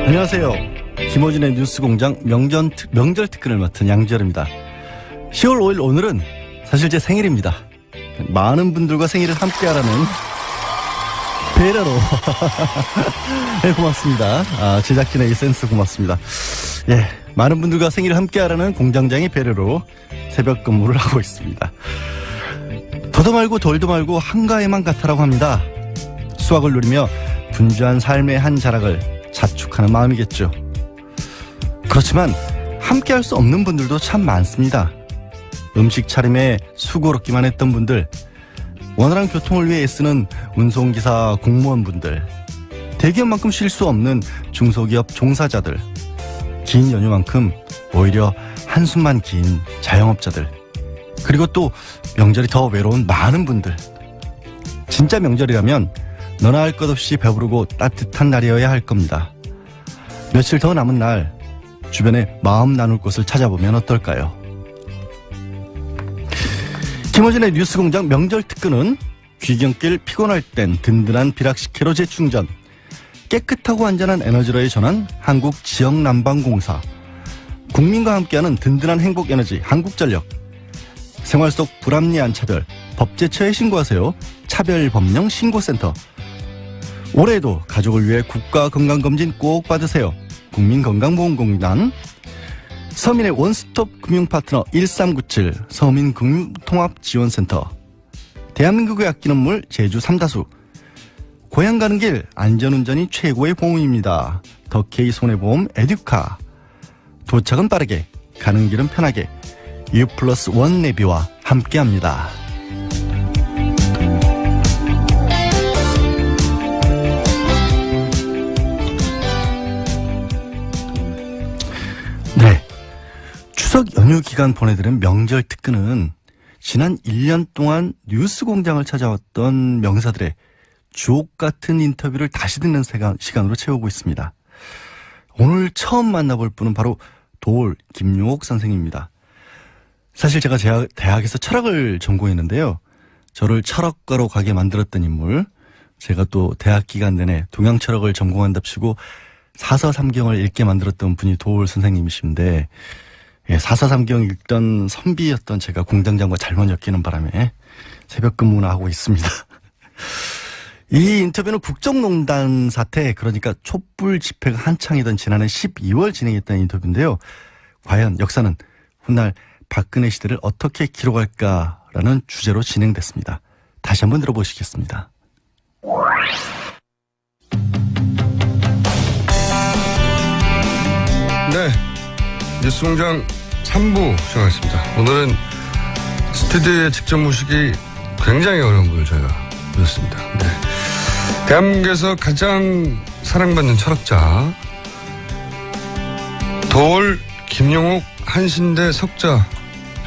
안녕하세요. 김호준의 뉴스공장 명절 특근을 맡은 양지열입니다. 10월 5일 오늘은 사실 제 생일입니다. 많은 분들과 생일을 함께하라는 배려로 네, 고맙습니다. 제작진의 센스 고맙습니다. 예, 많은 분들과 생일을 함께하라는 공장장의 배려로 새벽 근무를 하고 있습니다. 더도 말고 덜도 말고 한가해만 같아라고 합니다. 수확을 누리며 분주한 삶의 한 자락을 자축하는 마음이겠죠. 그렇지만 함께할 수 없는 분들도 참 많습니다. 음식 차림에 수고롭기만 했던 분들, 원활한 교통을 위해 애쓰는 운송기사 공무원분들, 대기업만큼 쉴 수 없는 중소기업 종사자들, 긴 연휴만큼 오히려 한숨만 긴 자영업자들, 그리고 또 명절이 더 외로운 많은 분들. 진짜 명절이라면 너나 할 것 없이 배부르고 따뜻한 날이어야 할 겁니다. 며칠 더 남은 날 주변에 마음 나눌 곳을 찾아보면 어떨까요? 김호준의 뉴스공장 명절 특근은 귀경길 피곤할 땐 든든한 비락식혜로 재충전, 깨끗하고 안전한 에너지로의 전환 한국지역난방공사, 국민과 함께하는 든든한 행복에너지 한국전력, 생활 속 불합리한 차별 법제처에 신고하세요 차별법령 신고센터, 올해에도 가족을 위해 국가건강검진 꼭 받으세요 국민건강보험공단, 서민의 원스톱 금융파트너 1397 서민금융통합지원센터, 대한민국의 아끼는 물 제주 삼다수, 고향 가는 길 안전운전이 최고의 보험입니다. 더케이 손해보험 에듀카, 도착은 빠르게 가는 길은 편하게 U+1 내비와 함께합니다. 네, 추석 연휴 기간 보내드린 명절 특근은 지난 1년 동안 뉴스공장을 찾아왔던 명사들의 주옥 같은 인터뷰를 다시 듣는 시간으로 채우고 있습니다. 오늘 처음 만나볼 분은 바로 도올 김용옥 선생입니다. 사실 제가 대학에서 철학을 전공했는데요. 저를 철학과로 가게 만들었던 인물, 제가 또 대학 기간 내내 동양철학을 전공한답시고 사서삼경을 읽게 만들었던 분이 도올 선생님이신데, 예, 사서삼경 읽던 선비였던 제가 공장장과 잘못 엮이는 바람에 새벽 근무나 하고 있습니다. 이 인터뷰는 국정농단 사태, 그러니까 촛불 집회가 한창이던 지난해 12월 진행했던 인터뷰인데요. 과연 역사는 훗날 박근혜 시대를 어떻게 기록할까라는 주제로 진행됐습니다. 다시 한번 들어보시겠습니다. 네, 뉴스공장 3부 시작하겠습니다. 오늘은 스튜디오에 직접 모시기 굉장히 어려운 분을 저희가 모셨습니다. 네. 대한민국에서 가장 사랑받는 철학자 도올 김용옥 한신대 석자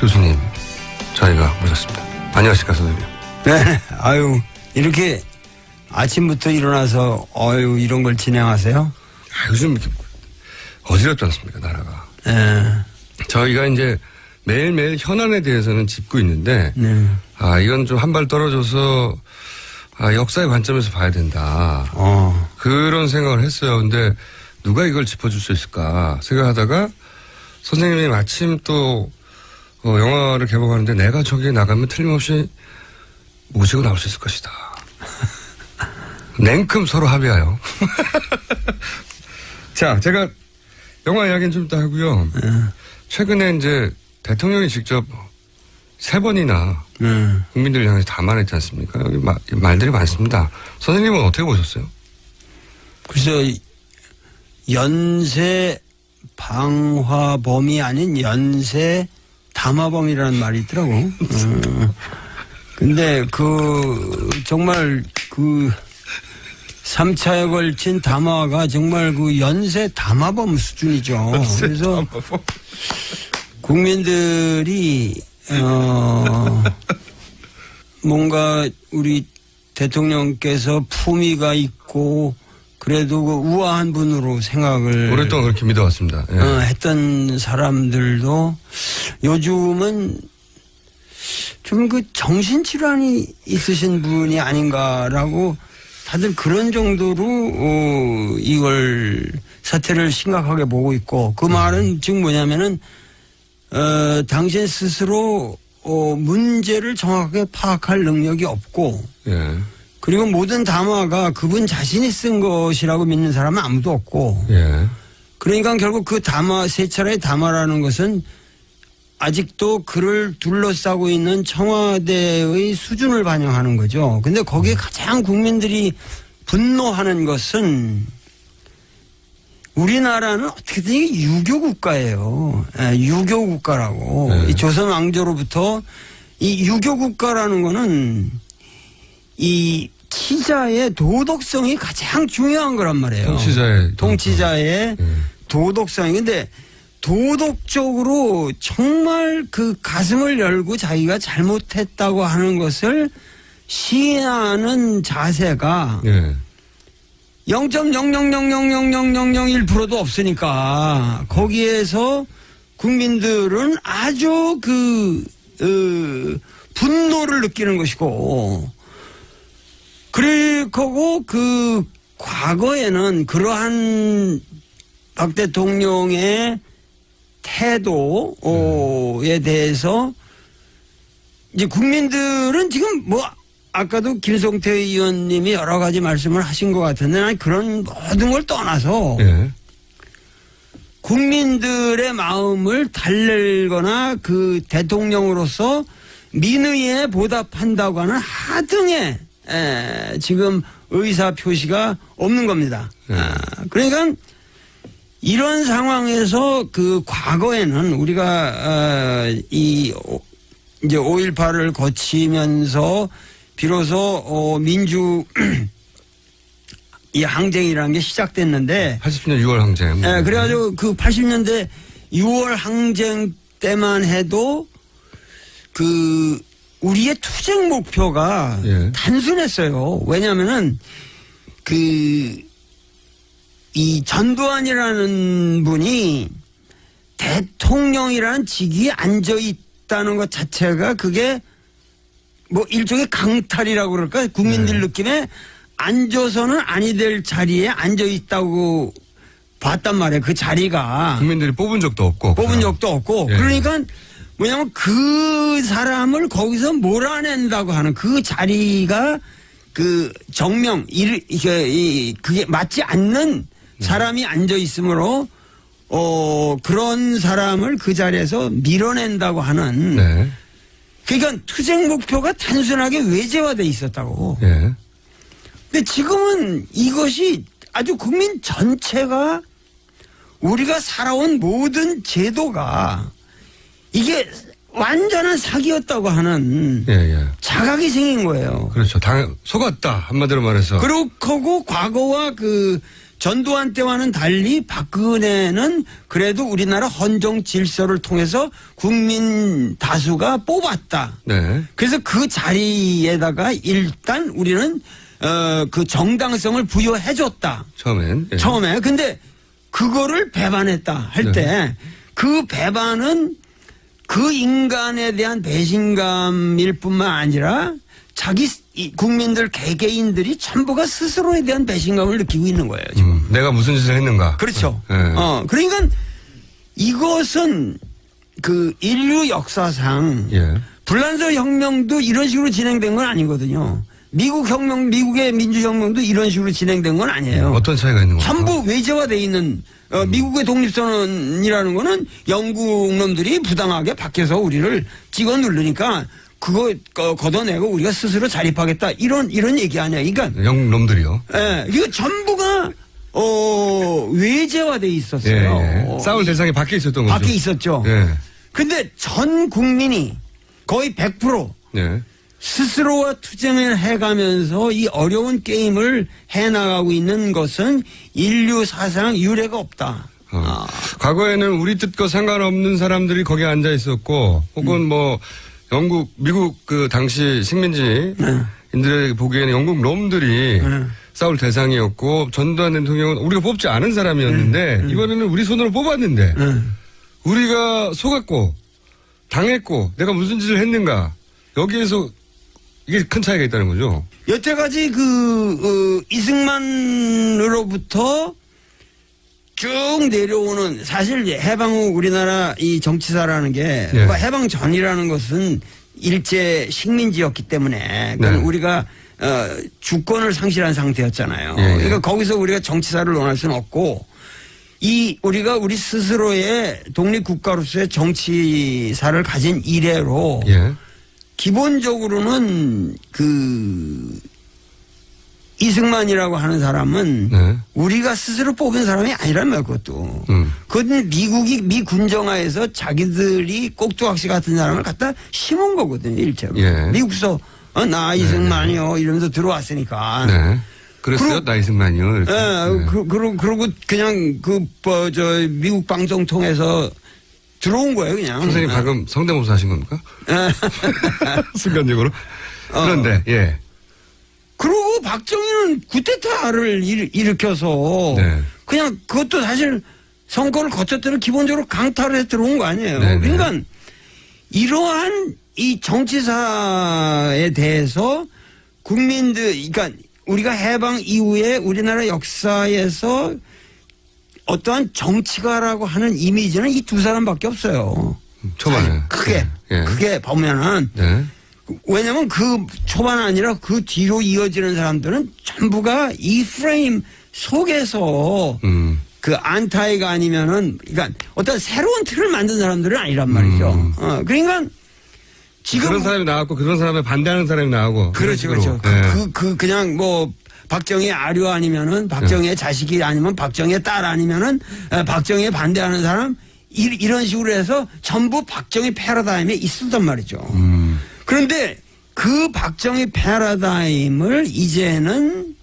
교수님 저희가 모셨습니다. 안녕하십니까 선생님. 네, 아유 이렇게 아침부터 일어나서 이런 걸 진행하세요? 요즘 이렇게 어지럽지 않습니까 나라가. 네. 저희가 이제 매일매일 현안에 대해서는 짚고 있는데 이건 좀 한 발 떨어져서 역사의 관점에서 봐야 된다. 그런 생각을 했어요. 근데 누가 이걸 짚어줄 수 있을까 생각하다가 선생님이 마침 또 영화를 개봉하는데 내가 저기에 나가면 틀림없이 모시고 나올 수 있을 것이다. 냉큼 서로 합의하여. 자, 제가 영화 이야기는 좀 이따 하고요. 최근에 이제 대통령이 직접 3번이나 국민들을 향해서 담아냈지 않습니까? 여기 말들이 많습니다. 선생님은 어떻게 보셨어요? 글쎄요, 연쇄 방화범이 아닌 연쇄 담화범이라는 말이 있더라고. 근데 정말 3차에 걸친 담화가 정말 연쇄 담화범 수준이죠. 그래서 국민들이 뭔가 우리 대통령께서 품위가 있고 그래도 그 우아한 분으로 생각을 오랫동안 그렇게 믿어왔습니다. 예. 했던 사람들도 요즘은 좀 그 정신질환이 있으신 분이 아닌가라고 다들 그런 정도로 이걸 사태를 심각하게 보고 있고 그 말은 지금 뭐냐면은 당신 스스로 문제를 정확하게 파악할 능력이 없고 예. 그리고 모든 담화가 그분 자신이 쓴 것이라고 믿는 사람은 아무도 없고 예. 그러니까 결국 그 담화 세 차례의 담화라는 것은 아직도 그를 둘러싸고 있는 청와대의 수준을 반영하는 거죠. 근데 거기에 가장 국민들이 분노하는 것은 우리나라는 어떻게든 이게 유교 국가예요. 유교 국가라고. 네. 이 조선 왕조로부터 이 유교 국가라는 거는 이 치자의 도덕성이 가장 중요한 거란 말이에요. 통치자의 도덕성이. 근데 도덕적으로 정말 그 가슴을 열고 자기가 잘못했다고 하는 것을 시인하는 자세가 예. 0.00000001%도 없으니까 거기에서 국민들은 아주 분노를 느끼는 것이고 그리고 그 과거에는 그러한 박 대통령의 태도에 대해서 이제 국민들은 지금 뭐 아까도 김성태 의원님이 여러 가지 말씀을 하신 것 같은데 난 그런 모든 걸 떠나서 예. 국민들의 마음을 달랠거나 그 대통령으로서 민의에 보답한다고 하는 하등의 지금 의사 표시가 없는 겁니다. 그러니까 이런 상황에서 그 과거에는 우리가 이제 5.18을 거치면서 비로소 이 항쟁이라는 게 시작됐는데 80년 6월 항쟁. 그래가지고 그 80년대 6월 항쟁 때만 해도 그 우리의 투쟁 목표가 단순했어요. 왜냐하면은 이 전두환이라는 분이 대통령이라는 직위에 앉아 있다는 것 자체가 그게 뭐 일종의 강탈이라고 그럴까? 국민들 느낌에 앉아서는 아니 될 자리에 앉아 있다고 봤단 말이에요. 그 자리가. 국민들이 뽑은 적도 없고. 그러니까 뭐냐면 그 사람을 거기서 몰아낸다고 하는 그 자리가 그 정명, 그게 맞지 않는 사람이 앉아 있으므로 그런 사람을 그 자리에서 밀어낸다고 하는 그러니까 투쟁 목표가 단순하게 외제화돼 있었다고. 근데 지금은 이것이 아주 국민 전체가 우리가 살아온 모든 제도가 이게 완전한 사기였다고 하는 자각이 생긴 거예요. 그렇죠. 속았다 한마디로 말해서. 그렇고 과거와 그 전두환 때와는 달리 박근혜는 그래도 우리나라 헌정 질서를 통해서 국민 다수가 뽑았다. 그래서 그 자리에다가 일단 우리는 그 정당성을 부여해줬다. 처음에. 근데 그거를 배반했다 할 때 그 배반은 그 인간에 대한 배신감일 뿐만 아니라 자기 국민들 개개인들이 전부가 스스로에 대한 배신감을 느끼고 있는 거예요. 지금. 내가 무슨 짓을 했는가. 그렇죠. 그러니까 이것은 그 인류 역사상 불란서 혁명도 이런 식으로 진행된 건 아니거든요. 미국의 민주혁명도 이런 식으로 진행된 건 아니에요. 어떤 차이가 있는 거예요? 전부 외제화되어 있는 미국의 독립선언이라는 거는 영국 놈들이 부당하게 밖에서 우리를 찍어 누르니까 그거 걷어내고 우리가 스스로 자립하겠다 이런 얘기 아니에요. 그러니까 영국 놈들이요. 이거 전부가 외제화돼 있었어요. 싸울 대상이 밖에 있었던 거죠. 밖에 있었죠. 근데 전 국민이 거의 100% 스스로와 투쟁을 해가면서 이 어려운 게임을 해나가고 있는 것은 인류 사상 유례가 없다. 과거에는 우리 뜻과 상관없는 사람들이 거기에 앉아 있었고 혹은 뭐 미국 그 당시 식민지인들의 보기에는 영국 놈들이 싸울 대상이었고 전두환 대통령은 우리가 뽑지 않은 사람이었는데 이번에는 우리 손으로 뽑았는데 우리가 속았고 당했고 내가 무슨 짓을 했는가 여기에서 이게 큰 차이가 있다는 거죠. 여태까지 이승만으로부터 쭉 내려오는 사실 해방 후 우리나라 이 정치사라는 게 예. 해방 전이라는 것은 일제 식민지였기 때문에 네. 우리가 주권을 상실한 상태였잖아요. 예, 예. 그러니까 거기서 우리가 정치사를 논할 수는 없고 우리가 우리 스스로의 독립국가로서의 정치사를 가진 이래로 예. 기본적으로는 이승만이라고 하는 사람은 네. 우리가 스스로 뽑은 사람이 아니란 말이야, 그것도. 그건 미 군정화에서 자기들이 꼭두각시 같은 사람을 갖다 심은 거거든요, 일체로. 예. 미국서, 나 이승만이요, 이러면서 들어왔으니까. 네. 그랬어요? 나 이승만이요? 이렇게. 그러고 그냥 미국 방송 통해서 들어온 거예요, 그냥. 선생님 방금 성대모사 하신 겁니까? 순간적으로. 그런데, 예. 그리고 박정희는 쿠데타를 일으켜서 네. 그냥 그것도 사실 선거를 거쳤더니 기본적으로 강탈을 해 들어온 거 아니에요. 네네. 그러니까 이러한 이 정치사에 대해서 그러니까 우리가 해방 이후에 우리나라 역사에서 어떠한 정치가라고 하는 이미지는 이 두 사람밖에 없어요. 초반에. 크게 예. 크게 보면은 네. 왜냐면 그 초반 아니라 그 뒤로 이어지는 사람들은 전부가 이 프레임 속에서 그 안타이가 아니면은 그러니까 어떤 새로운 틀을 만든 사람들은 아니란 말이죠. 그러니까 지금 그런 사람이 나왔고 그런 사람에 반대하는 사람이 나오고. 그렇죠, 그렇죠. 네. 그냥 뭐 박정희 아류 아니면은 박정희의 자식이 아니면 박정희의 딸 아니면은 박정희에 반대하는 사람 이런 식으로 해서 전부 박정희 패러다임에 있었단 말이죠. 그런데 그 박정희 패러다임을 이제는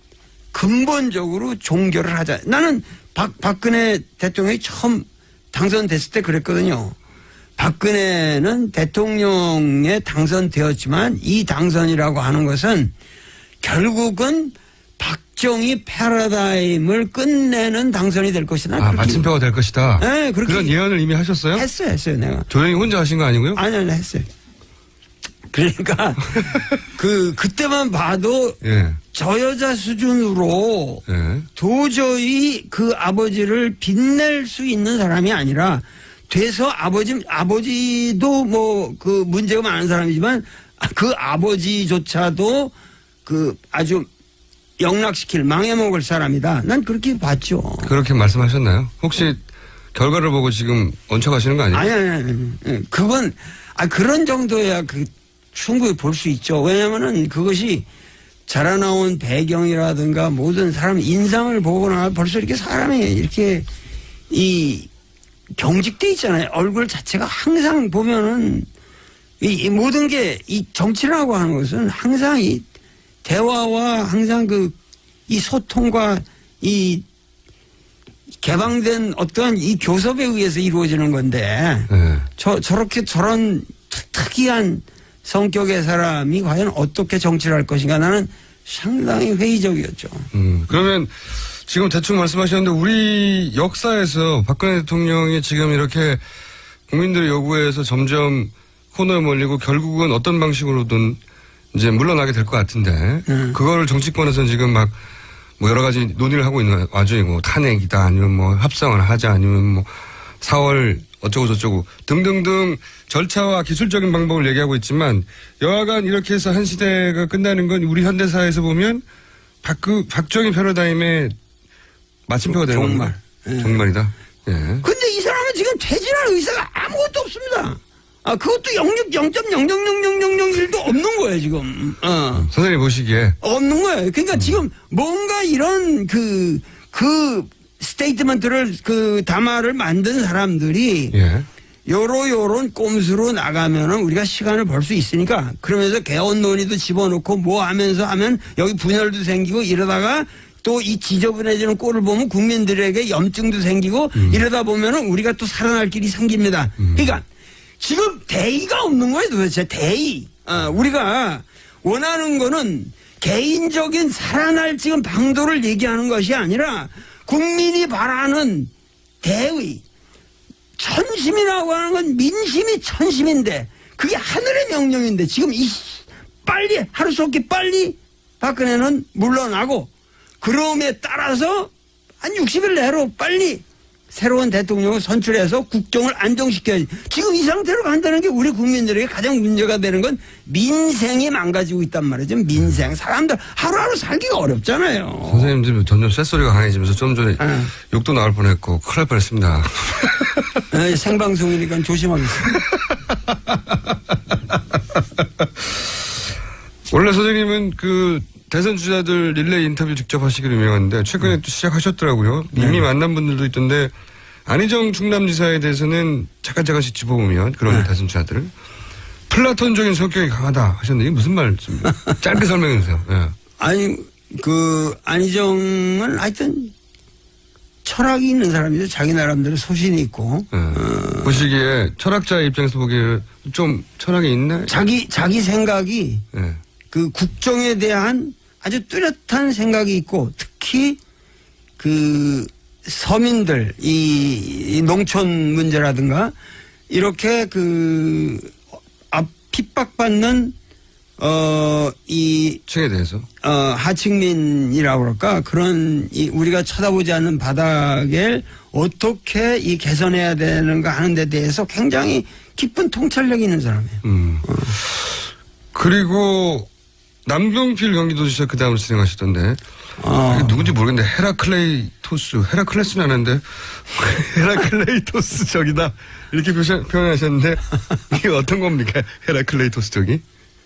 근본적으로 종결을 하자. 나는 박근혜 대통령이 처음 당선됐을 때 그랬거든요. 박근혜는 대통령에 당선되었지만 이 당선이라고 하는 것은 결국은 박정희 패러다임을 끝내는 당선이 될 것이다. 마침표가 될 것이다. 네, 그런 예언을 이미 하셨어요? 했어요, 내가. 조용히 혼자 하신 거 아니고요? 아니, 했어요. 그러니까 그때만 봐도 예. 저 여자 수준으로 예. 도저히 그 아버지를 빛낼 수 있는 사람이 아니라 돼서 아버지도 뭐 그 문제가 많은 사람이지만 그 아버지조차도 그 아주 영락시킬 망해먹을 사람이다. 난 그렇게 봤죠. 그렇게 말씀하셨나요? 혹시 결과를 보고 지금 얹혀가시는 거 아니에요? 아니. 그건 그런 정도야 충분히 볼 수 있죠. 왜냐면은 그것이 자라나온 배경이라든가 모든 사람 인상을 보거나 벌써 이렇게 사람이 이렇게 경직돼 있잖아요. 얼굴 자체가 항상 보면은 이 모든 게 이 정치라고 하는 것은 항상 이 대화와 항상 이 소통과 이 개방된 어떠한 이 교섭에 의해서 이루어지는 건데 네. 저런 특이한 성격의 사람이 과연 어떻게 정치를 할 것인가 나는 상당히 회의적이었죠. 그러면 지금 대충 말씀하셨는데 우리 역사에서 박근혜 대통령이 지금 이렇게 국민들의 요구에서 점점 코너에 몰리고 결국은 어떤 방식으로든 이제 물러나게 될 것 같은데 그거를 정치권에서는 지금 막 뭐 여러 가지 논의를 하고 있는 와중이고 탄핵이다 아니면 뭐 협상을 하자 아니면 뭐 4월 어쩌고 저쩌고 등등등 절차와 기술적인 방법을 얘기하고 있지만 여하간 이렇게 해서 한 시대가 끝나는 건 우리 현대사에서 보면 박정희 패러다임의 마침표가 되는 정말. 겁니다. 정말이다. 예. 근데 이 사람은 지금 퇴진할 의사가 아무것도 없습니다. 그것도 0.000001도 없는 거예요, 지금. 선생님 보시기에. 없는 거예요. 그러니까 지금 뭔가 이런 그 스테이트먼트를 담화를 만든 사람들이 예. 요런 꼼수로 나가면은 우리가 시간을 벌 수 있으니까 그러면서 개헌 논의도 집어넣고 뭐 하면서 하면 여기 분열도 생기고 이러다가 또 이 지저분해지는 꼴을 보면 국민들에게 염증도 생기고 이러다 보면은 우리가 또 살아날 길이 생깁니다. 그러니까 지금 대의가 없는 거예요, 도대체 대의. 우리가 원하는 거는 개인적인 살아날 지금 방도를 얘기하는 것이 아니라 국민이 바라는 대의. 천심이라고 하는 건 민심이 천심인데 그게 하늘의 명령인데 지금 빨리 하루속히 빨리 박근혜는 물러나고 그럼에 따라서 한 60일 내로 빨리 새로운 대통령을 선출해서 국정을 안정시켜야지. 지금 이 상태로 간다는 게 우리 국민들에게 가장 문제가 되는 건 민생이 망가지고 있단 말이죠. 민생. 사람들 하루하루 살기가 어렵잖아요. 선생님 지금 점점 쇳소리가 강해지면서 좀 전에 욕도 나올 뻔했고 큰일 날 뻔했습니다. 생방송이니까 조심하겠습니다. 원래 선생님은 그 대선 주자들 릴레이 인터뷰 직접 하시기로 유명한데 최근에 또 시작하셨더라고요. 이미 만난 분들도 있던데 안희정 충남지사에 대해서는 잠깐씩 짚어보면 그런 대선 주자들을 플라톤적인 성격이 강하다 하셨는데 이게 무슨 말씀입니까? 짧게 설명해 주세요. 네. 아니 그 안희정은 하여튼 철학이 있는 사람이죠. 자기 나름대로 소신이 있고. 보시기에 철학자의 입장에서 보기에 좀 철학이 있나? 자기 생각이 그 국정에 대한 아주 뚜렷한 생각이 있고 특히 그 서민들 이 농촌 문제라든가 이렇게 그 핍박받는 이 층에 대해서 하층민이라고 그럴까 그런 우리가 쳐다보지 않는 바닥을 어떻게 이 개선해야 되는가 하는 데 대해서 굉장히 깊은 통찰력이 있는 사람이에요. 그리고 남경필 경기도지사 그 다음을 진행하시던데 이게 누군지 모르겠는데 헤라클레스는 아는데 헤라클레이토스 적이다 이렇게 표현하셨는데 이게 어떤 겁니까? 헤라클레이토스 적이?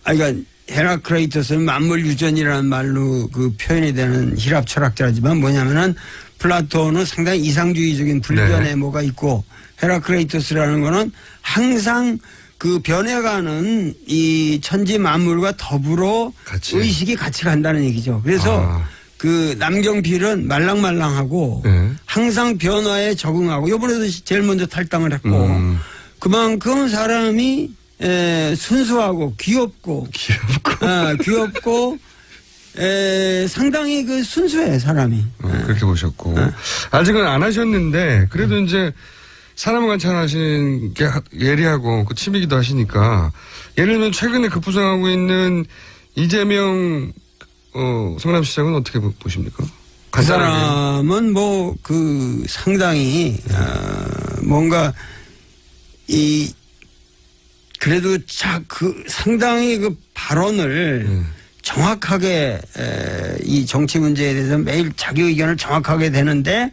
그러니까 헤라클레이토스는 만물유전이라는 말로 그 표현이 되는 히랍 철학자지만 뭐냐면은 플라톤은 상당히 이상주의적인 불변의 뭐가 있고 헤라클레이토스라는 거는 항상 그 변해가는 이 천지 만물과 더불어 의식이 같이 간다는 얘기죠. 그래서 그 남경필은 말랑말랑하고 항상 변화에 적응하고 요번에도 제일 먼저 탈당을 했고 그만큼 사람이 순수하고 귀엽고 상당히 그 순수해 사람이. 그렇게 보셨고 아직은 안 하셨는데 그래도 이제 사람을 관찰하시는 게 예리하고 그 취미기도 하시니까 예를 들면 최근에 급부상하고 있는 이재명 성남시장은 어떻게 보십니까? 그 사람은 뭐 그 상당히 뭔가 그래도 그 상당히 그 발언을 정확하게 이 정치 문제에 대해서 매일 자기 의견을 정확하게 되는데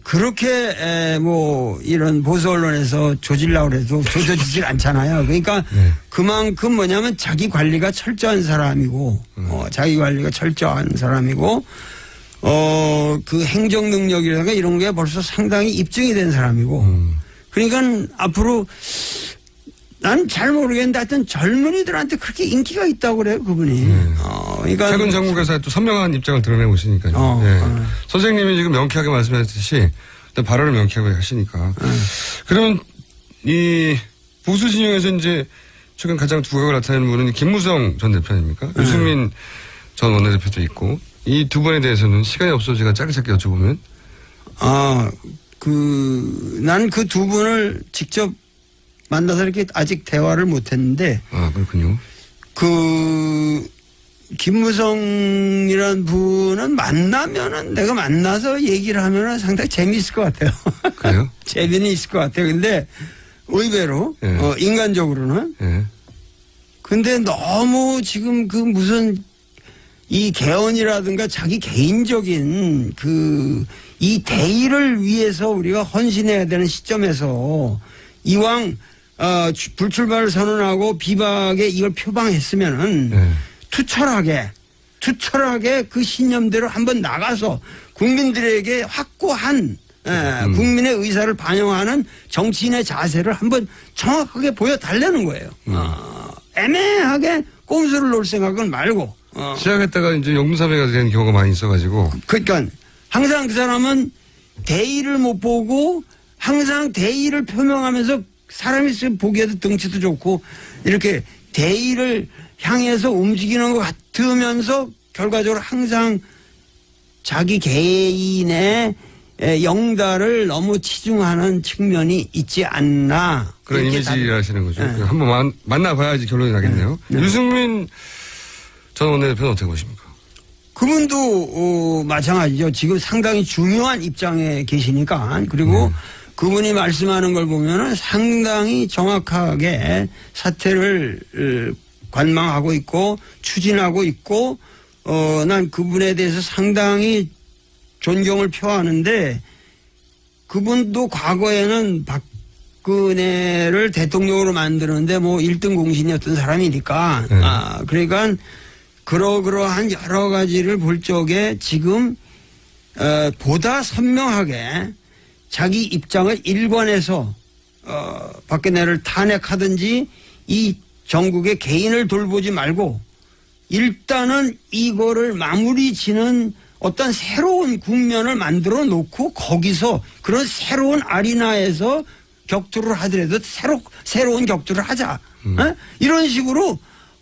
그렇게 뭐 이런 보수 언론에서 조질라고 해도 조져지질 않잖아요. 그러니까 그만큼 뭐냐면 자기 관리가 철저한 사람이고 자기 관리가 철저한 사람이고 그 행정 능력이라든가 이런 게 벌써 상당히 입증이 된 사람이고 그러니까 앞으로 난 잘 모르겠는데 하여튼 젊은이들한테 그렇게 인기가 있다고 그래요 그분이. 그러니까 최근 정국에서 또 선명한 입장을 드러내고 있으니까요. 선생님이 지금 명쾌하게 말씀하셨듯이 일단 발언을 명쾌하게 하시니까. 그러면 이 보수 진영에서 이제 최근 가장 두각을 나타내는 분은 김무성 전 대표 아닙니까? 유승민 전 원내대표도 있고 이 두 분에 대해서는 시간이 없어서 제가 짧게 여쭤보면 난 그 두 분을 직접 만나서 이렇게 아직 대화를 못 했는데. 그렇군요. 김무성이라는 분은 만나면은 내가 만나서 얘기를 하면은 상당히 재미있을 것 같아요. 그래요? 재미는 있을 것 같아요. 근데 의외로, 인간적으로는. 근데 너무 지금 그 무슨 이 개헌이라든가 자기 개인적인 이 대의를 위해서 우리가 헌신해야 되는 시점에서 이왕 불출마를 선언하고 비박에 이걸 표방했으면은 투철하게 그 신념대로 한번 나가서 국민들에게 확고한 국민의 의사를 반영하는 정치인의 자세를 한번 정확하게 보여달라는 거예요. 애매하게 꼼수를 놓을 생각은 말고. 시작했다가 이제 용두사배가 된 경우가 많이 있어가지고. 그러니까 항상 그 사람은 대의를 못 보고 항상 대의를 표명하면서 사람이 보기에도 덩치도 좋고 이렇게 대의를 향해서 움직이는 것 같으면서 결과적으로 항상 자기 개인의 영달을 너무 치중하는 측면이 있지 않나. 그런 이미지라시는 거죠. 네. 한번 만나봐야지 결론이 나겠네요. 유승민 전 원내대표는 어떻게 보십니까? 그분도 마찬가지죠. 지금 상당히 중요한 입장에 계시니까. 그리고 그분이 말씀하는 걸 보면은 상당히 정확하게 사태를 관망하고 있고 추진하고 있고 난 그분에 대해서 상당히 존경을 표하는데 그분도 과거에는 박근혜를 대통령으로 만드는데 뭐 1등 공신이었던 사람이니까 그러니까 그러한 여러 가지를 볼 적에 지금 보다 선명하게 자기 입장을 일관해서 박근혜를 탄핵하든지 이 전국의 개인을 돌보지 말고 일단은 이거를 마무리 지는 어떤 새로운 국면을 만들어 놓고 거기서 그런 새로운 아리나에서 격투를 하더라도 새로운 격투를 하자. 이런 식으로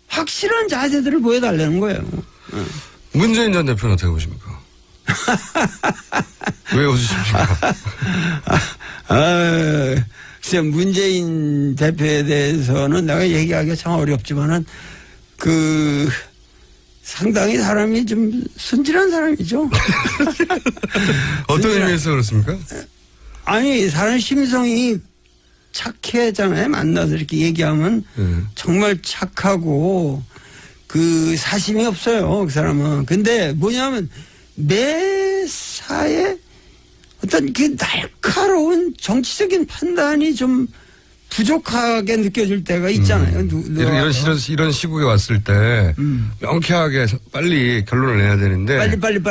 확실한 자세들을 보여달라는 거예요. 문재인 전 대표는 어떻게 보십니까? 왜 웃으십니까? 글쎄 문재인 대표에 대해서는 내가 얘기하기가 참 어렵지만은 상당히 사람이 좀 순진한 사람이죠. 어떤 의미에서 그렇습니까? 아니 사람 심성이 착해잖아요. 만나서 이렇게 얘기하면 정말 착하고 사심이 없어요. 그 사람은. 근데 뭐냐면 매사에 어떤 날카로운 정치적인 판단이 좀 부족하게 느껴질 때가 있잖아요. 이런 시국에 왔을 때 명쾌하게 빨리 결론을 내야 되는데 빨리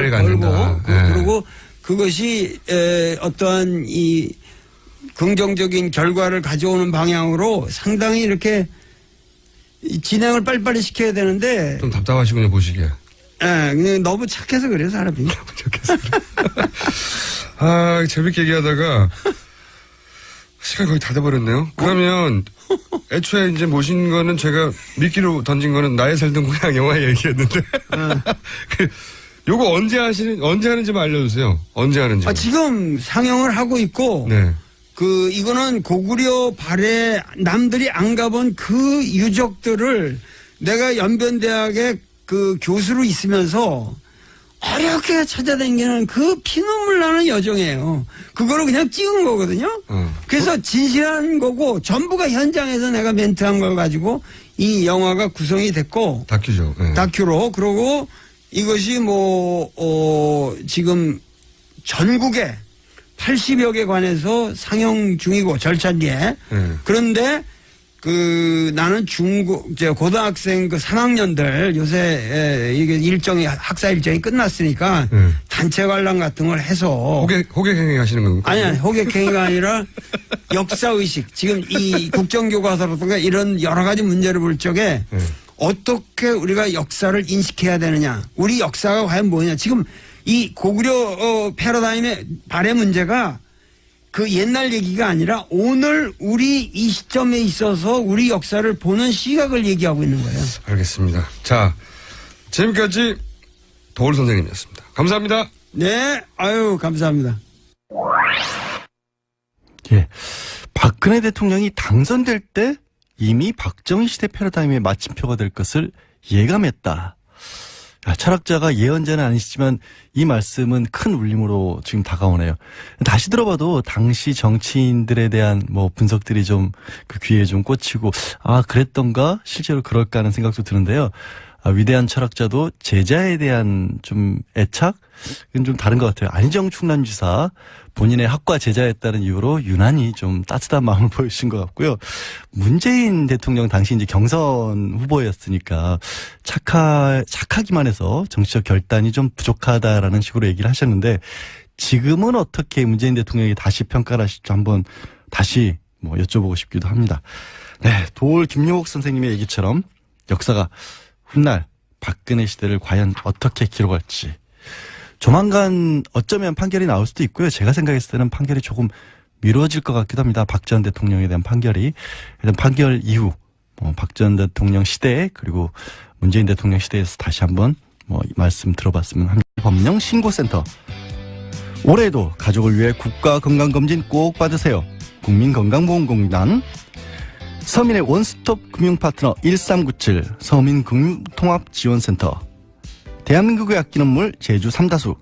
가는다. 그리고 그것이 어떠한 이 긍정적인 결과를 가져오는 방향으로 상당히 이렇게 진행을 빨리빨리 시켜야 되는데 좀 답답하시군요 보시기에. 그냥 너무 착해서 그래요 사람이. 너무 착해서 그래. 재밌게 얘기하다가 시간 거의 다 돼버렸네요. 그러면 애초에 이제 모신 거는 제가 미끼로 던진 거는 나의 살던 고향 영화 얘기였는데 요거 언제 하는지만 알려주세요. 언제 하는지. 지금 상영을 하고 있고 네. 이거는 고구려 발해 남들이 안 가본 그 유적들을 내가 연변대학에 교수로 있으면서 어렵게 찾아다니는 그 피눈물 나는 여정이에요. 그거를 그냥 찍은 거거든요. 그래서 진실한 거고 전부가 현장에서 내가 멘트한 걸 가지고 이 영화가 구성이 됐고 다큐죠. 네. 다큐로. 그러고 이것이 지금 전국에 80여 개 관에서 상영 중이고 절찬리에. 그런데 나는 고등학생 3학년들 요새 이게 학사 일정이 끝났으니까 단체 관람 같은 걸 해서. 호객행위 하시는 겁니까? 아니, 호객행위가 아니라 역사의식. 지금 이 국정교과서라든가 이런 여러 가지 문제를 볼 적에 어떻게 우리가 역사를 인식해야 되느냐. 우리 역사가 과연 뭐냐. 지금 이 고구려 패러다임의 발해 문제가 옛날 얘기가 아니라 오늘 우리 이 시점에 있어서 우리 역사를 보는 시각을 얘기하고 있는 거예요. 알겠습니다. 자, 지금까지 도올 선생님이었습니다. 감사합니다. 네, 감사합니다. 예. 박근혜 대통령이 당선될 때 이미 박정희 시대 패러다임의 마침표가 될 것을 예감했다. 철학자가 예언자는 아니시지만 이 말씀은 큰 울림으로 지금 다가오네요. 다시 들어봐도 당시 정치인들에 대한 분석들이 좀 귀에 좀 꽂히고 그랬던가 실제로 그럴까 하는 생각도 드는데요. 위대한 철학자도 제자에 대한 좀 애착? 이건 좀 다른 것 같아요. 안희정 충남지사 본인의 학과 제자였다는 이유로 유난히 좀 따뜻한 마음을 보여주신 것 같고요. 문재인 대통령 당시 이제 경선 후보였으니까 착하기만 해서 정치적 결단이 좀 부족하다라는 식으로 얘기를 하셨는데 지금은 어떻게 문재인 대통령이 다시 평가를 하실지 한번 다시 여쭤보고 싶기도 합니다. 네, 도올 김용옥 선생님의 얘기처럼 역사가 훗날 박근혜 시대를 과연 어떻게 기록할지 조만간 어쩌면 판결이 나올 수도 있고요. 제가 생각했을 때는 판결이 조금 미뤄질 것 같기도 합니다. 박 전 대통령에 대한 판결이. 일단 판결 이후 박 전 대통령 시대 그리고 문재인 대통령 시대에서 다시 한번 말씀 들어봤으면 합니다. 법령신고센터. 올해에도 가족을 위해 국가건강검진 꼭 받으세요. 국민건강보험공단. 서민의 원스톱 금융파트너 1397 서민금융통합지원센터. 대한민국의 아끼는 물 제주 삼다수.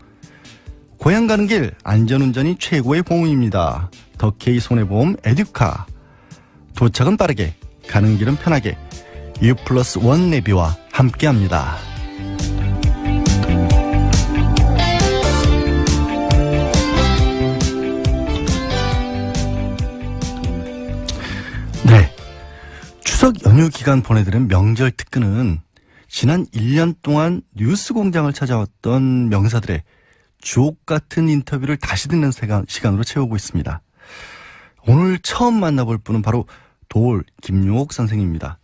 고향 가는 길 안전운전이 최고의 보험입니다. 더케이 손해보험 에듀카. 도착은 빠르게 가는 길은 편하게 U+1 내비와 함께합니다. 네, 추석 연휴 기간 보내드린 명절 특근은 지난 1년 동안 뉴스공장을 찾아왔던 명사들의 주옥 같은 인터뷰를 다시 듣는 시간으로 채우고 있습니다. 오늘 처음 만나볼 분은 바로 도올 김용옥 선생입니다.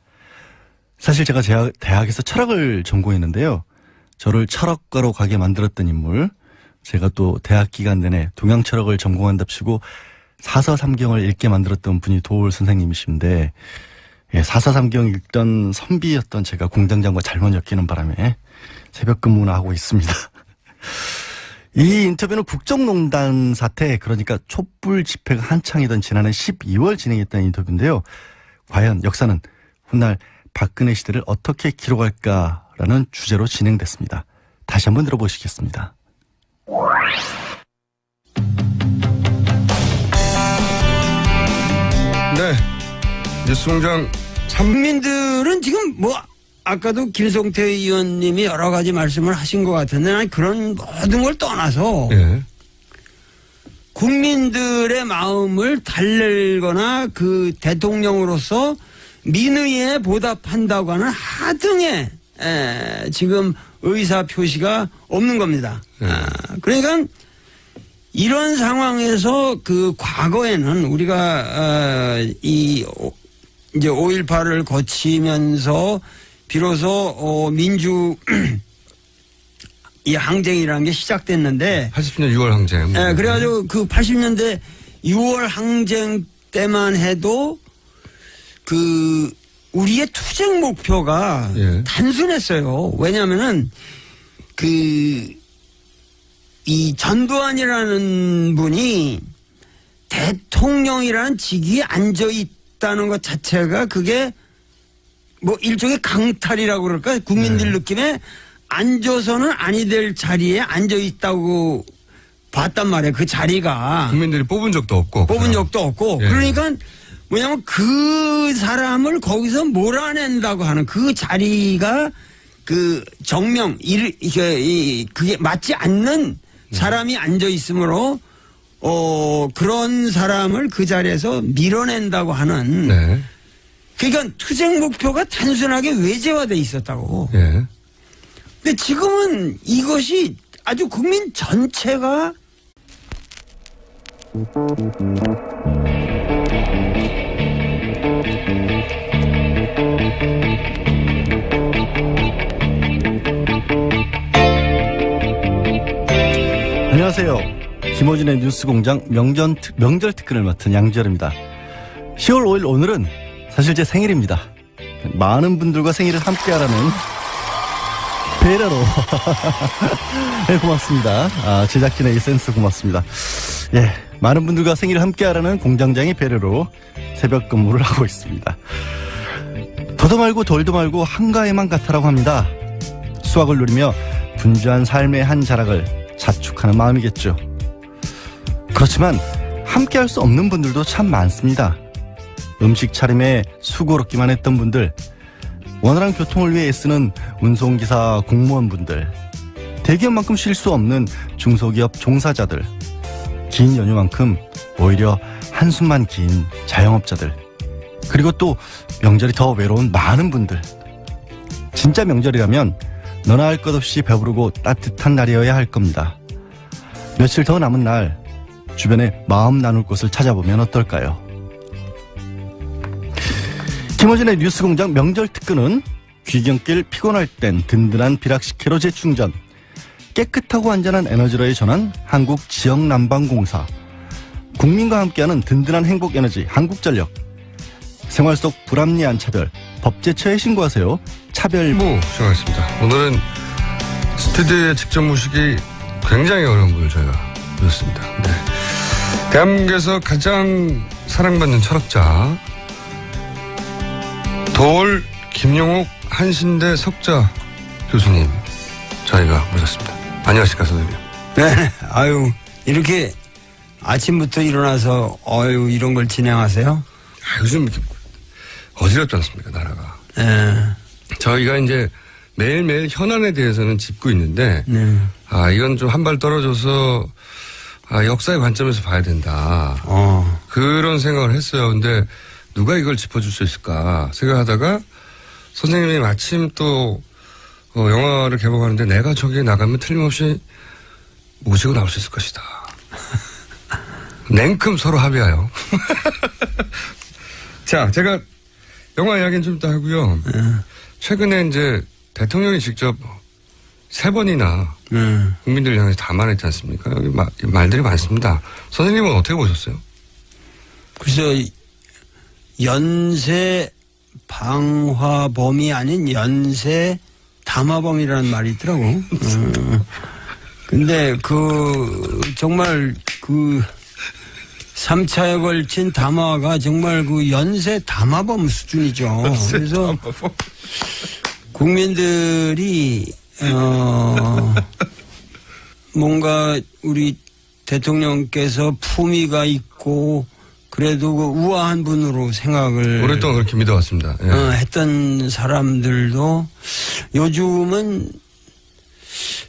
사실 제가 대학에서 철학을 전공했는데요. 저를 철학과로 가게 만들었던 인물, 제가 또 대학 기간 내내 동양철학을 전공한답시고 사서삼경을 읽게 만들었던 분이 도올 선생님이신데, 사서삼경 읽던 선비였던 제가 공장장과 잘못 엮이는 바람에 새벽 근무나 하고 있습니다. 이 인터뷰는 국정농단 사태, 그러니까 촛불 집회가 한창이던 지난해 12월 진행했던 인터뷰인데요. 과연 역사는 훗날 박근혜 시대를 어떻게 기록할까라는 주제로 진행됐습니다. 다시 한번 들어보시겠습니다. 네, 뉴스공장 국민들은 지금 아까도 김성태 의원님이 여러 가지 말씀을 하신 것 같은데, 난 그런 모든 걸 떠나서 국민들의 마음을 달랠거나 그 대통령으로서 민의에 보답한다고 하는 하등의 지금 의사 표시가 없는 겁니다. 그러니까 이런 상황에서 그 과거에는 우리가 이제 5.18을 거치면서 비로소 민주 이 항쟁이라는 게 시작됐는데 80년 6월 항쟁. 네, 그래가지고 그 80년대 6월 항쟁 때만 해도 그 우리의 투쟁 목표가 단순했어요. 왜냐하면은 이 전두환이라는 분이 대통령이라는 직위에 앉아 있다는 것 자체가 그게 일종의 강탈이라고 그럴까? 국민들 느낌에 앉아서는 아니 될 자리에 앉아 있다고 봤단 말이에요. 그 자리가. 국민들이 뽑은 적도 없고. 그러니까 뭐냐면 그 사람을 거기서 몰아낸다고 하는 그 자리가 그 정명, 그게 맞지 않는 사람이 앉아 있으므로 그런 사람을 그 자리에서 밀어낸다고 하는 그러니까 투쟁 목표가 단순하게 외제화돼 있었다고. 근데 지금은 이것이 아주 국민 전체가 안녕하세요. 김호준의 뉴스공장 명절 특근을 맡은 양지열입니다. 10월 5일 오늘은 사실 제 생일입니다. 많은 분들과 생일을 함께하라는 배려로 네, 고맙습니다. 제작진의 이 센스 고맙습니다. 많은 분들과 생일을 함께하라는 공장장의 배려로 새벽 근무를 하고 있습니다. 더도 말고 덜도 말고 한가해만 같아라고 합니다. 수확을 누리며 분주한 삶의 한 자락을 자축하는 마음이겠죠. 그렇지만 함께할 수 없는 분들도 참 많습니다. 음식 차림에 수고롭기만 했던 분들, 원활한 교통을 위해 애쓰는 운송기사 공무원분들, 대기업만큼 쉴 수 없는 중소기업 종사자들, 긴 연휴만큼 오히려 한숨만 긴 자영업자들, 그리고 또 명절이 더 외로운 많은 분들. 진짜 명절이라면 너나 할 것 없이 배부르고 따뜻한 날이어야 할 겁니다. 며칠 더 남은 날 주변에 마음 나눌 곳을 찾아보면 어떨까요? 김어준의 뉴스공장 명절 특근은 귀경길 피곤할 땐 든든한 비락식혜로 재충전, 깨끗하고 안전한 에너지로의 전환 한국지역난방공사, 국민과 함께하는 든든한 행복에너지 한국전력, 생활 속 불합리한 차별, 법제처에 신고하세요. 차별보. 시작하겠습니다. 오늘은 스튜디오에 직접 모시기 굉장히 어려운 분을 저희가 모셨습니다. 네. 대한민국에서 가장 사랑받는 철학자 도올 김용옥 한신대 석자 교수님 저희가 모셨습니다. 안녕하십니까 선생님. 네, 아유 이렇게 아침부터 일어나서 이런 걸 진행하세요? 요즘 이렇게 어지럽지 않습니까 나라가. 네. 저희가 이제 매일매일 현안에 대해서는 짚고 있는데 네. 이건 좀 한 발 떨어져서 역사의 관점에서 봐야 된다. 그런 생각을 했어요. 근데 누가 이걸 짚어줄 수 있을까 생각하다가 선생님이 마침 또 영화를 개봉하는데 내가 저기에 나가면 틀림없이 모시고 나올 수 있을 것이다. 냉큼 서로 합의하여. 자, 제가 영화 이야기는 좀 이따 하고요. 최근에 이제 대통령이 직접 3번이나 국민들을 향해서 담아냈지 않습니까? 여기 말들이 많습니다. 선생님은 어떻게 보셨어요? 글쎄요, 연쇄 방화범이 아닌 연쇄 담화범이라는 말이 있더라고. 근데 정말 3차에 걸친 담화가 정말 연쇄 담화범 수준이죠. 그래서 국민들이 뭔가 우리 대통령께서 품위가 있고 그래도 우아한 분으로 생각을 오랫동안 그렇게 믿어왔습니다. 예. 했던 사람들도 요즘은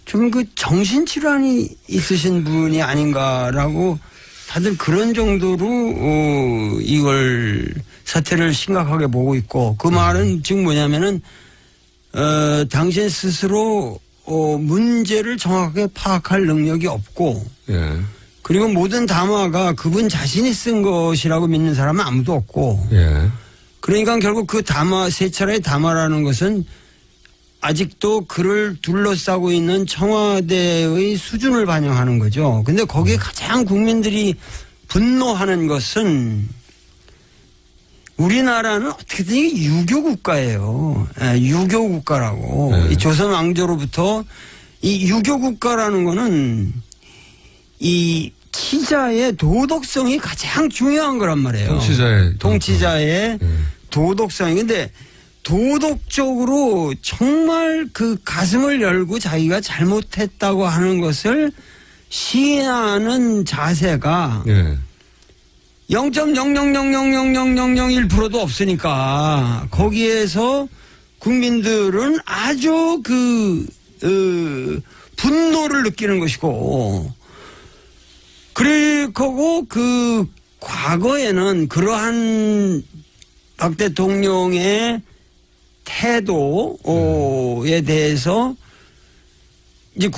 좀 정신질환이 있으신 분이 아닌가라고 다들 그런 정도로 이걸 사태를 심각하게 보고 있고 그 말은 지금 뭐냐면은 당신 스스로 문제를 정확하게 파악할 능력이 없고 예. 그리고 모든 담화가 그분 자신이 쓴 것이라고 믿는 사람은 아무도 없고 예. 그러니까 결국 그 담화, 세 차례의 담화라는 것은 아직도 그를 둘러싸고 있는 청와대의 수준을 반영하는 거죠. 근데 거기에 가장 국민들이 분노하는 것은 우리나라는 어떻게든 유교 국가예요. 유교 국가라고. 네. 이 조선 왕조로부터 이 유교 국가라는 거는 이 치자의 도덕성이 가장 중요한 거란 말이에요. 통치자의 도덕성이. 근데 도덕적으로 정말 그 가슴을 열고 자기가 잘못했다고 하는 것을 시인하는 자세가 예. 0.000000001%도 없으니까 거기에서 국민들은 아주 분노를 느끼는 것이고 그리고 과거에는 그러한 박 대통령의 태도에 대해서 이제